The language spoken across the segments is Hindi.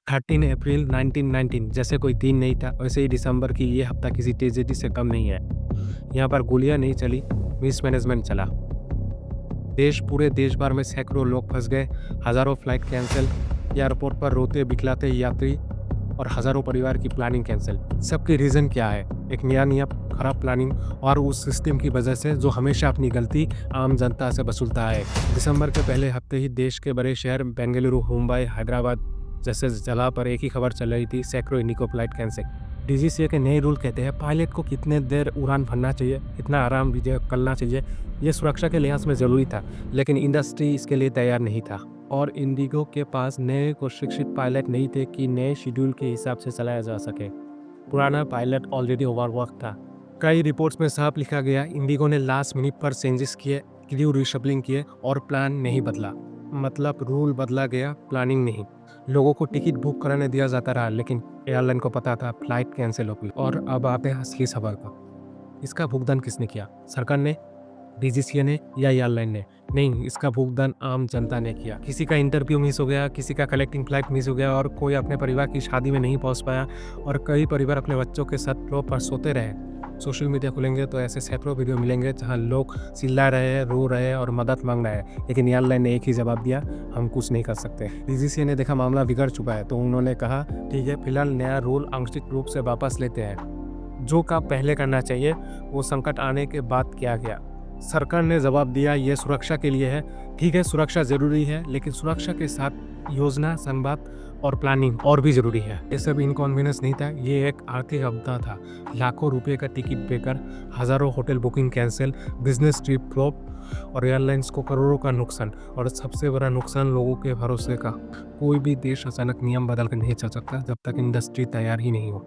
13 अप्रैल 1919 जैसे कोई दिन नहीं था, वैसे ही दिसंबर की ये हफ्ता किसी ट्रेजेडी से कम नहीं है। यहाँ पर गोलियां नहीं चली, मिसमैनेजमेंट चला। पूरे देश भर में सैकड़ों लोग फंस गए, हजारों फ्लाइट कैंसिल, एयरपोर्ट पर रोते बिखलाते यात्री और हजारों परिवार की प्लानिंग कैंसिल। सबके रीजन क्या है? एक नया नियम, खराब प्लानिंग और उस सिस्टम की वजह से जो हमेशा अपनी गलती आम जनता से वसूलता है। दिसंबर के पहले हफ्ते ही देश के बड़े शहर बेंगलुरु, मुंबई, हैदराबाद जैसे जगह पर एक ही खबर चल रही थी, सैकड़ों इंडिगो फ्लाइट कैंसिल। डीजीसीए के नए रूल कहते हैं पायलट को कितने देर उड़ान भरना चाहिए, कितना आराम करना चाहिए। ये सुरक्षा के लिहाज में ज़रूरी था, लेकिन इंडस्ट्री इसके लिए तैयार नहीं था और इंडिगो के पास नए प्रशिक्षित पायलट नहीं थे कि नए शेड्यूल के हिसाब से चलाया जा सके। पुराना पायलट ऑलरेडी ओवरवर्क था। कई रिपोर्ट्स में साफ लिखा गया, इंडिगो ने लास्ट मिनट पर चेंजेस किए, क्रू रिशफलिंग किए और प्लान नहीं बदला। मतलब रूल बदला गया, प्लानिंग नहीं। लोगों को टिकट बुक कराने दिया जाता रहा, लेकिन एयरलाइन को पता था फ्लाइट कैंसिल होगी। और अब आते हैं असली सवाल पर, इसका भुगतान किसने किया? सरकार ने, डीजीसीए ने या एयरलाइन ने? नहीं, इसका भुगतान आम जनता ने किया। किसी का इंटरव्यू मिस हो गया, किसी का कलेक्टिंग फ्लाइट मिस हो गया और कोई अपने परिवार की शादी में नहीं पहुंच पाया और कई परिवार अपने बच्चों के साथ फ्लोर पर सोते रहे। सोशल मीडिया खुलेंगे तो ऐसे सैकड़ों वीडियो मिलेंगे जहां लोग चिल्ला रहे हैं, रो रहे हैं और मदद मांग रहे हैं, लेकिन एयरलाइन ने एक ही जवाब दिया, हम कुछ नहीं कर सकते। डीजीसीए ने देखा मामला बिगड़ चुका है तो उन्होंने कहा ठीक है, फिलहाल नया रूल आंशिक रूप से वापस लेते हैं। जो काम पहले करना चाहिए वो संकट आने के बाद किया गया। सरकार ने जवाब दिया, ये सुरक्षा के लिए है। ठीक है, सुरक्षा जरूरी है, लेकिन सुरक्षा के साथ योजना, संवाद और प्लानिंग और भी जरूरी है। ये सब इनकन्वीनियंस नहीं था, ये एक आर्थिक आपदा था। लाखों रुपए का टिकट बेकार, हजारों hotel booking cancel, business trip flop और एयरलाइंस को करोड़ों का नुकसान। और सबसे बड़ा नुकसान लोगों के भरोसे का। कोई भी देश अचानक नियम बदल कर नहीं चल सकता जब तक इंडस्ट्री तैयार ही नहीं हो।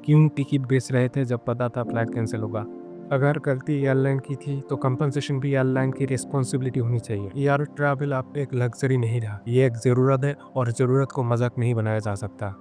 क्यों टिकट बेच रहे थे जब पता था फ्लाइट कैंसिल होगा? अगर गलती एयरलाइन की थी तो कंपनसेशन भी एयरलाइन की रिस्पॉन्सिबिलिटी होनी चाहिए। एयर ट्रैवल अब एक लग्जरी नहीं रहा, ये एक ज़रूरत है और ज़रूरत को मजाक नहीं बनाया जा सकता।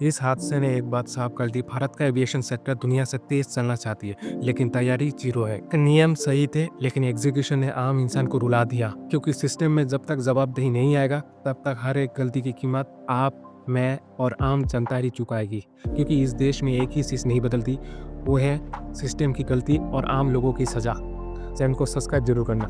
इस हादसे ने एक बात साफ कर दी, भारत का एविएशन सेक्टर दुनिया से तेज चलना चाहती है, लेकिन तैयारी जीरो है। नियम सही थे, लेकिन एग्जीक्यूशन ने आम इंसान को रुला दिया, क्योंकि सिस्टम में जब तक जवाबदेही नहीं आएगा तब तक हर एक गलती की कीमत आप, मैं और आम जनता ही चुकाएगी। क्योंकि इस देश में एक ही चीज़ नहीं बदलती, वो है सिस्टम की गलती और आम लोगों की सजा। चैनल को सब्सक्राइब जरूर करना।